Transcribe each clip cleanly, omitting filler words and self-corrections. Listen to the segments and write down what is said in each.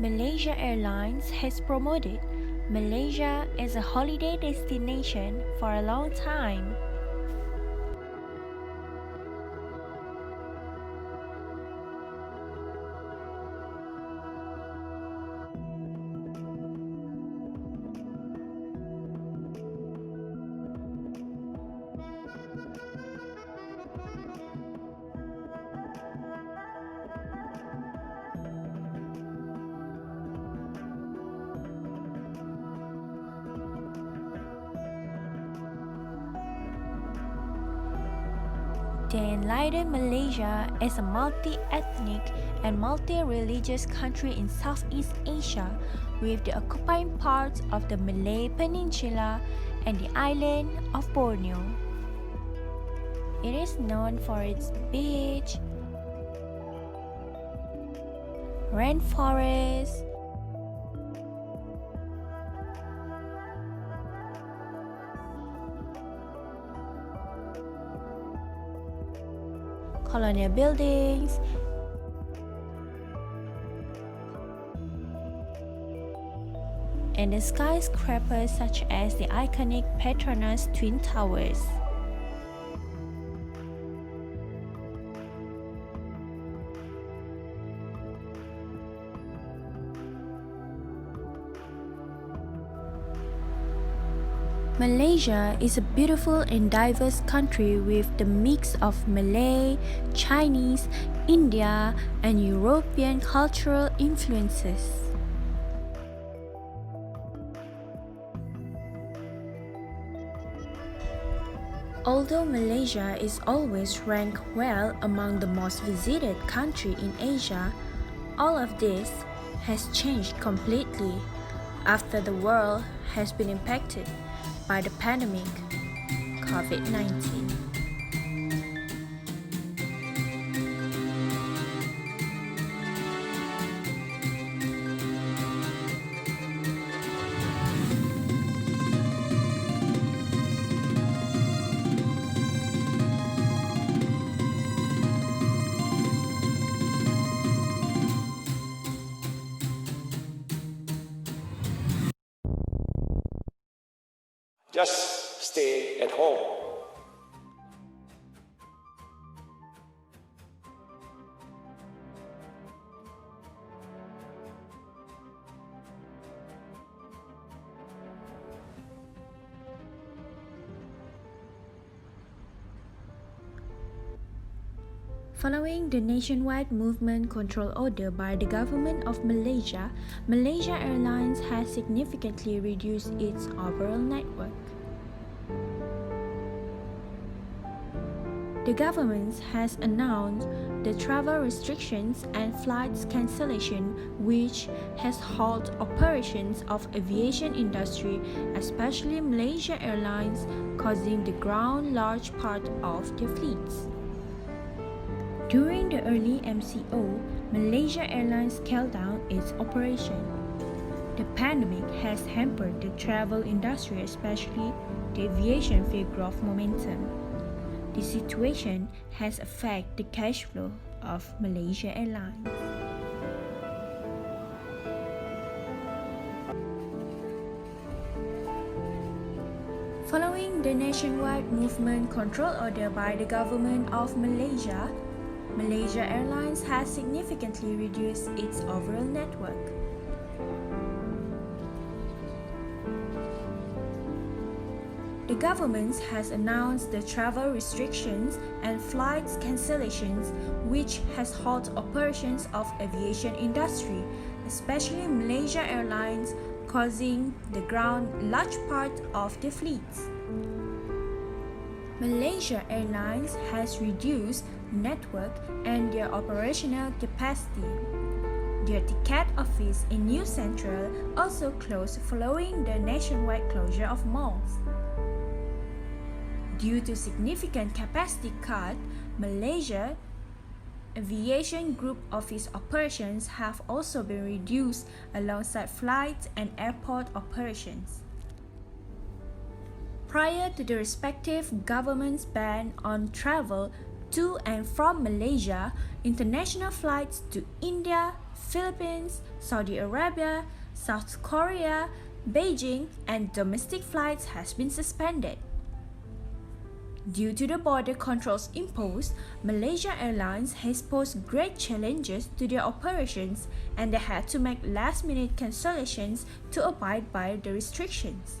Malaysia Airlines has promoted Malaysia as a holiday destination for a long time. They enlightened Malaysia as a multi-ethnic and multi-religious country in Southeast Asia with the occupying parts of the Malay Peninsula and the island of Borneo. It is known for its beach, rainforest, colonial buildings, and the skyscrapers such as the iconic Petronas Twin Towers. Malaysia is a beautiful and diverse country with the mix of Malay, Chinese, India, and European cultural influences. Although Malaysia is always ranked well among the most visited country in Asia, all of this has changed completely after the world has been impacted by the pandemic, COVID-19. Just stay at home. Following the nationwide movement control order by the government of Malaysia, Malaysia Airlines has significantly reduced its overall network. The government has announced the travel restrictions and flights cancellation, which has halted operations of aviation industry, especially Malaysia Airlines, causing the ground large part of the fleets. During the early MCO, Malaysia Airlines scaled down its operation. The pandemic has hampered the travel industry, especially the aviation field growth momentum. The situation has affected the cash flow of Malaysia Airlines. Following the nationwide movement control order by the government of Malaysia, Malaysia Airlines has significantly reduced its overall network. The government has announced the travel restrictions and flights cancellations, which has halted operations of aviation industry, especially Malaysia Airlines, causing the ground large part of the fleets. Malaysia Airlines has reduced network and their operational capacity. Their ticket office in New Central also closed following the nationwide closure of malls. Due to significant capacity cut, Malaysia Aviation Group office operations have also been reduced alongside flights and airport operations. Prior to the respective government's ban on travel to and from Malaysia, international flights to India, Philippines, Saudi Arabia, South Korea, Beijing, and domestic flights has been suspended. Due to the border controls imposed, Malaysia Airlines has posed great challenges to their operations, and they had to make last-minute cancellations to abide by the restrictions.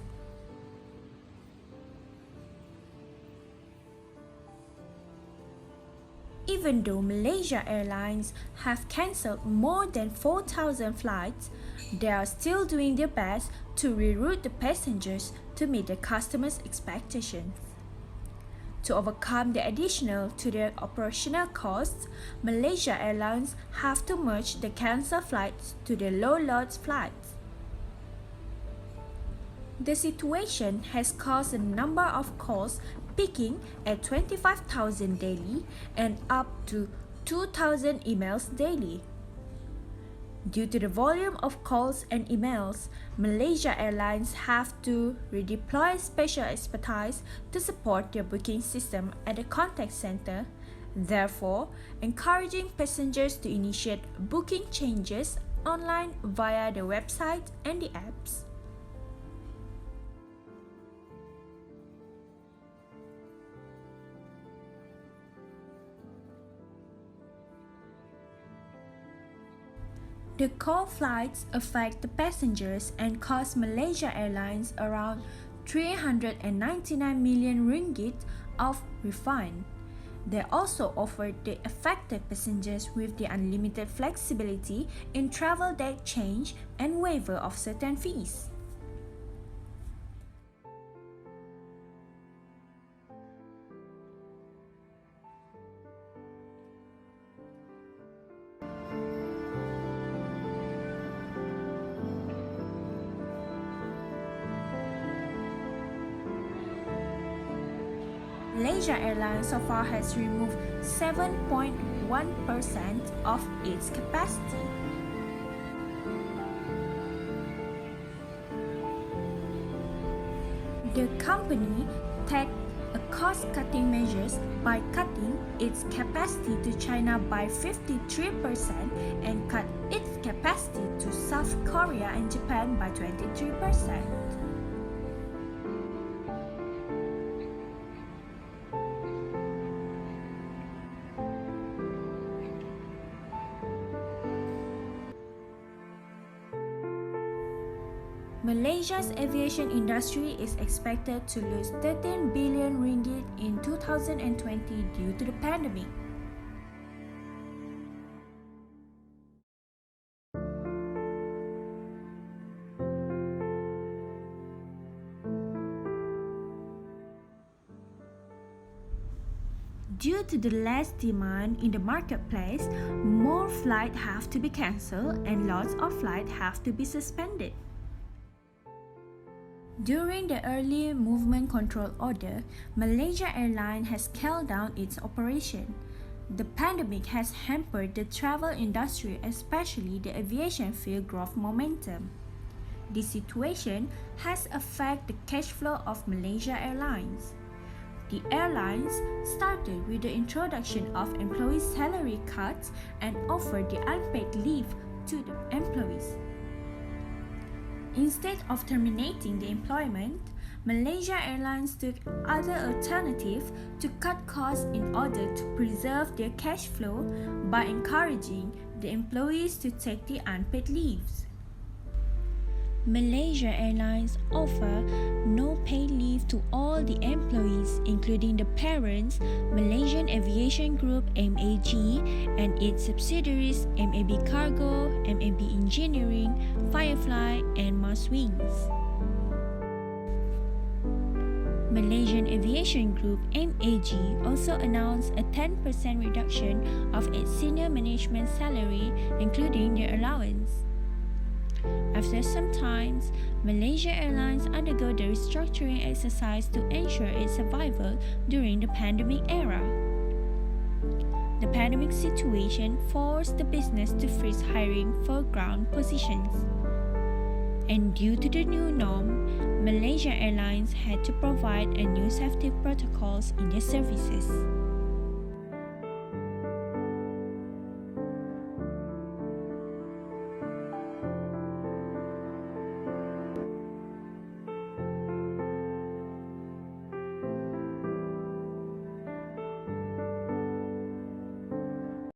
Even though Malaysia Airlines have cancelled more than 4,000 flights, they are still doing their best to reroute the passengers to meet the customers' expectations. To overcome the additional to their operational costs, Malaysia Airlines have to merge the cancelled flights to the low-load flights. The situation has caused the number of calls peaking at 25,000 daily and up to 2,000 emails daily. Due to the volume of calls and emails, Malaysia Airlines have to redeploy special expertise to support their booking system at the contact center, therefore encouraging passengers to initiate booking changes online via the website and the apps. The call flights affect the passengers and cost Malaysia Airlines around 399 million ringgit of refund. They also offered the affected passengers with the unlimited flexibility in travel date change and waiver of certain fees. Malaysia Airlines so far has removed 7.1% of its capacity. The company took cost-cutting measures by cutting its capacity to China by 53% and cut its capacity to South Korea and Japan by 23%. Malaysia's aviation industry is expected to lose 13 billion ringgit in 2020 due to the pandemic. Due to the less demand in the marketplace, more flights have to be cancelled and lots of flights have to be suspended. During the early movement control order, Malaysia Airlines has scaled down its operation. The pandemic has hampered the travel industry, especially the aviation field growth momentum. This situation has affected the cash flow of Malaysia Airlines. The airlines started with the introduction of employee salary cuts and offered the unpaid leave to the employees. Instead of terminating the employment, Malaysia Airlines took other alternatives to cut costs in order to preserve their cash flow by encouraging the employees to take the unpaid leaves. Malaysia Airlines offer no paid leave to all the employees, including the parents, Malaysian Aviation Group MAG, and its subsidiaries MAB Cargo, MAB Engineering, Firefly, and Maswings. Malaysian Aviation Group MAG also announced a 10% reduction of its senior management salary, including their allowance. After some time, Malaysia Airlines undergo the restructuring exercise to ensure its survival during the pandemic era. The pandemic situation forced the business to freeze hiring for ground positions. And due to the new norm, Malaysia Airlines had to provide a new safety protocols in their services.